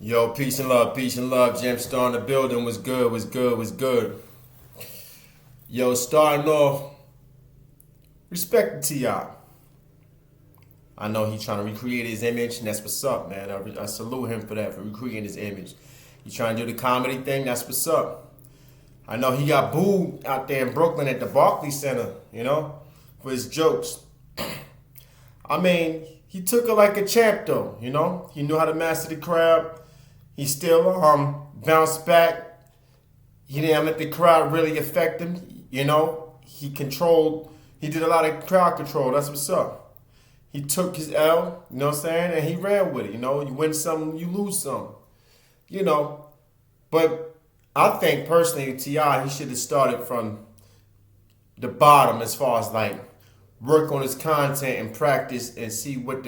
Yo, peace and love, peace and love. Gemstar in the building. Was good, was good, was good. Yo, starting off, respect to T.I. I know he trying to recreate his image, and that's what's up, man. I salute him for that, for recreating his image. He trying to do the comedy thing, that's what's up. I know he got booed out there in Brooklyn at the Barclays Center, for his jokes. I mean, he took it like a champ, though, He knew how to master the crowd. He still bounced back. He didn't let the crowd really affect him, He did a lot of crowd control, that's what's up. He took his L, you know what I'm saying, and he ran with it, You win some, you lose some, But I think personally, T.I., he should have started from the bottom as far as like work on his content and practice and see what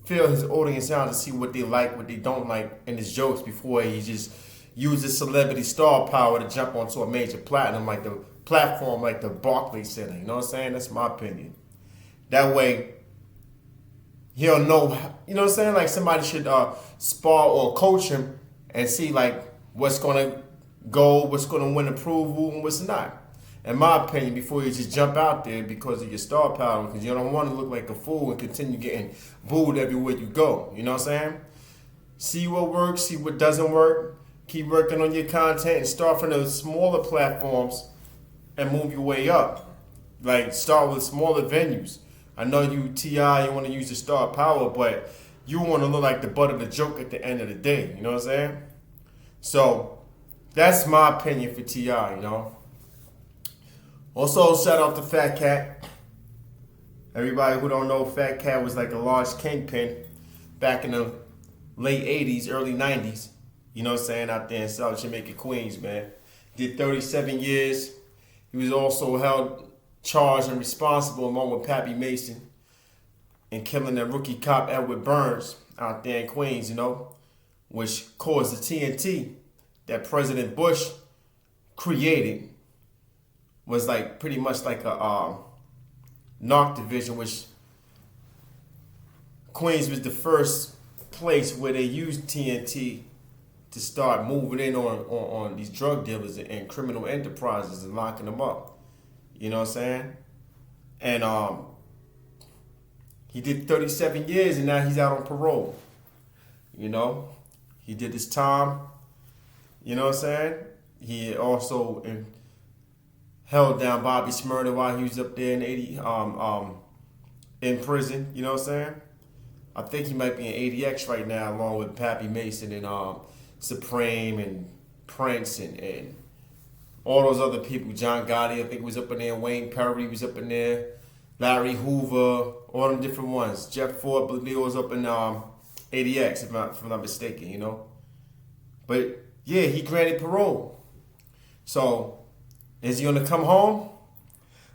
feel his audience out and see what they like, what they don't like in his jokes before he just uses celebrity star power to jump onto a major platform like the Barclays Center. You know what I'm saying? That's my opinion. That way, he'll know, you know what I'm saying? Like somebody should spar or coach him and see like what's gonna go, what's gonna win approval, and what's not. In my opinion, before you just jump out there because of your star power, because you don't want to look like a fool and continue getting booed everywhere you go. You know what I'm saying? See what works, see what doesn't work. Keep working on your content and start from the smaller platforms and move your way up. Like start with smaller venues. I know you T.I., you want to use your star power, but you want to look like the butt of the joke at the end of the day. You know what I'm saying? So that's my opinion for T.I., Also, shout out to Fat Cat. Everybody who don't know, Fat Cat was like a large kingpin back in the late 80s, early 90s. You know what I'm saying? Out there in South Jamaica, Queens, man. Did 37 years. He was also held, charged, and responsible along with Pappy Mason in killing that rookie cop Edward Burns out there in Queens, which caused the TNT that President Bush created. Was like pretty much like a narc division, which Queens was the first place where they used TNT to start moving in on these drug dealers and criminal enterprises and locking them up. You know what I'm saying? And he did 37 years and now he's out on parole. He did his time. You know what I'm saying? He also held down Bobby Smurda while he was up there in prison. You know what I'm saying? I think he might be in ADX right now, along with Pappy Mason and Supreme and Prince and all those other people. John Gotti, I think, was up in there. Wayne Perry was up in there. Larry Hoover, all them different ones. Jeff Ford, Bledsoe was up in ADX, if I'm not mistaken. But yeah, he granted parole. So. Is he gonna come home?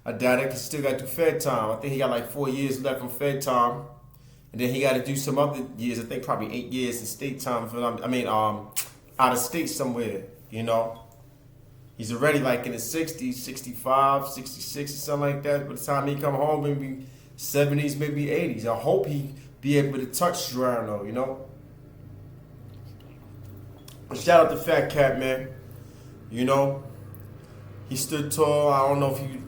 I doubt it, 'cause he still got to do Fed time. I think he got like 4 years left from Fed time, and then he got to do some other years. I think probably 8 years in state time. Out of state somewhere. He's already like in his 60s, 65, 66 or something like that. By the time he come home, maybe 70s, maybe 80s. I hope he be able to touch Drown though. Shout out to Fat Cat, man. He stood tall. I don't know if he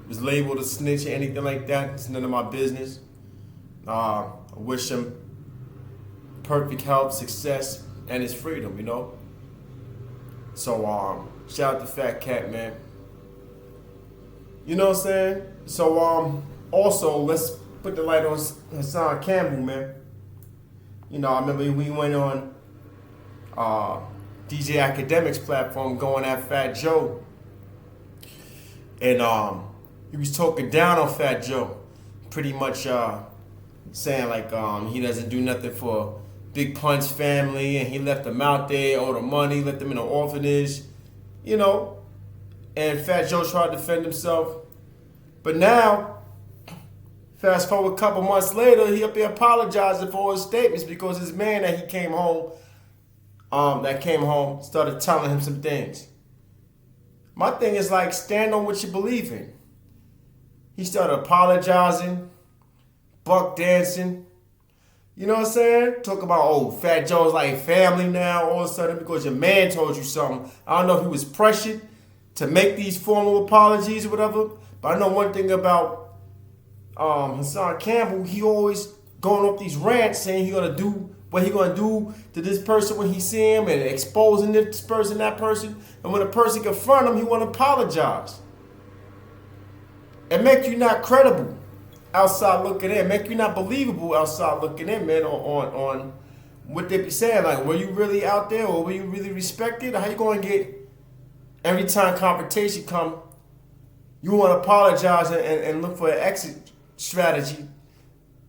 was labeled a snitch or anything like that. It's none of my business. I wish him perfect health, success, and his freedom, So, shout out to Fat Cat, man. You know what I'm saying? So, also, let's put the light on Hassan Campbell, man. I remember we went on DJ Academic's platform going at Fat Joe. And he was talking down on Fat Joe, pretty much saying like he doesn't do nothing for Big Pun's family, and he left them out there, all the money, left them in an orphanage, And Fat Joe tried to defend himself, but now, fast forward a couple months later, he up there apologizing for his statements because his man that came home, started telling him some things. My thing is like, stand on what you believe in. He started apologizing, buck dancing, You know what I'm saying? Talk about, oh, Fat Joe's like family now all of a sudden because your man told you something. I don't know if he was pressured to make these formal apologies or whatever, but I know one thing about Hassan Campbell. He always going off these rants saying he gonna do what he gonna do to this person when he see him and exposing this person, that person. And when a person confront him, he wanna apologize. It make you not credible outside looking in, make you not believable outside looking in, man, on what they be saying. Like, were you really out there or were you really respected? How you gonna get every time confrontation come, you want to apologize and look for an exit strategy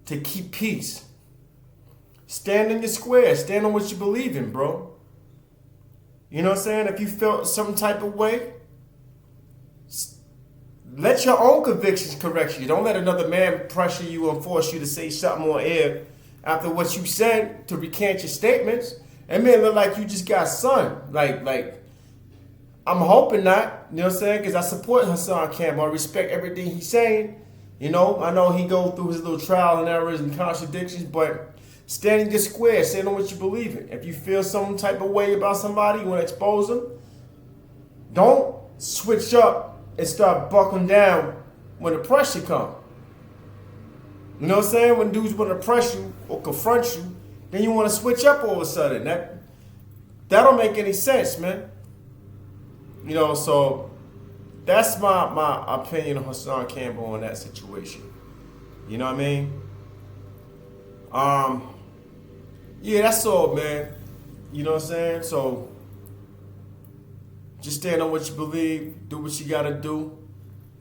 to keep peace. Stand in your square. Stand on what you believe in, bro. You know what I'm saying? If you felt some type of way, let your own convictions correct you. Don't let another man pressure you and force you to say something on air after what you said to recant your statements. It may look like you just got sunned. Like, I'm hoping not, you know what I'm saying? Because I support Hassan Campbell. I respect everything he's saying. You know, I know he goes through his little trial and errors and contradictions, but stand in your square, stand on what you believe in. If you feel some type of way about somebody, you want to expose them, don't switch up and start buckling down when the pressure comes. You know what I'm saying? When dudes want to press you or confront you, then you want to switch up all of a sudden. That don't make any sense, man. You know, so that's my opinion on Hassan Campbell on that situation. You know what I mean? Yeah, that's all, man. You know what I'm saying? So just stand on what you believe, do what you gotta do,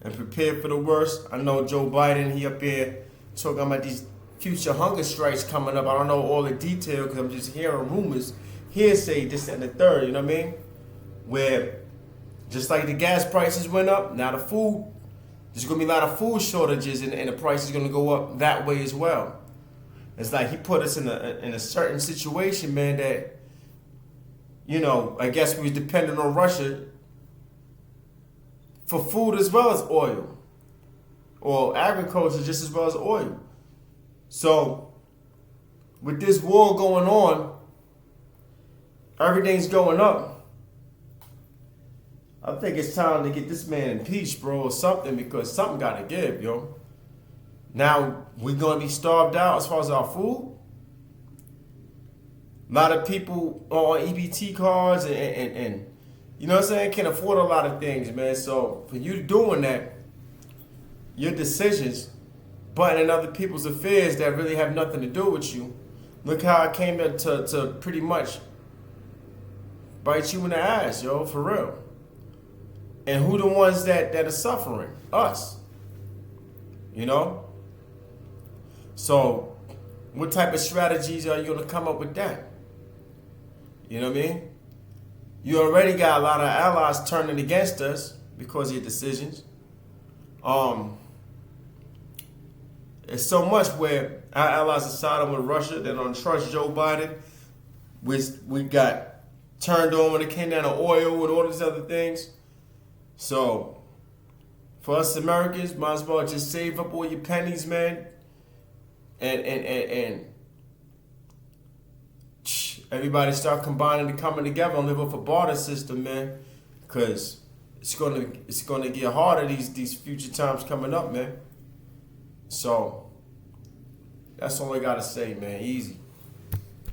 and prepare for the worst. I know Joe Biden, he up here talking about these future hunger strikes coming up. I don't know all the detail because I'm just hearing rumors, hearsay, this and the third, you know what I mean? Where just like the gas prices went up, now the food, there's going to be a lot of food shortages and the price is going to go up that way as well. It's like he put us in a certain situation, man, that, you know, I guess we was dependent on Russia for food as well as oil. Or agriculture just as well as oil. So, with this war going on, everything's going up. I think it's time to get this man impeached, bro, or something, because something got to give, yo. Now, we're going to be starved out as far as our food. A lot of people on EBT cards and you know what I'm saying, can afford a lot of things, man. So, for you doing that, your decisions, buttoning other people's affairs that really have nothing to do with you, look how it came to pretty much bite you in the ass, yo, for real. And who the ones that are suffering? Us. You know? So, what type of strategies are you going to come up with that? You know what I mean? You already got a lot of allies turning against us because of your decisions. It's so much where our allies are siding with Russia, they don't trust Joe Biden. We got turned on when it came down to oil and all these other things. So, for us Americans, might as well just save up all your pennies, man. And everybody start combining and coming together and live off a barter system, man. Because it's gonna get harder these future times coming up, man. So, that's all I gotta say, man. Easy.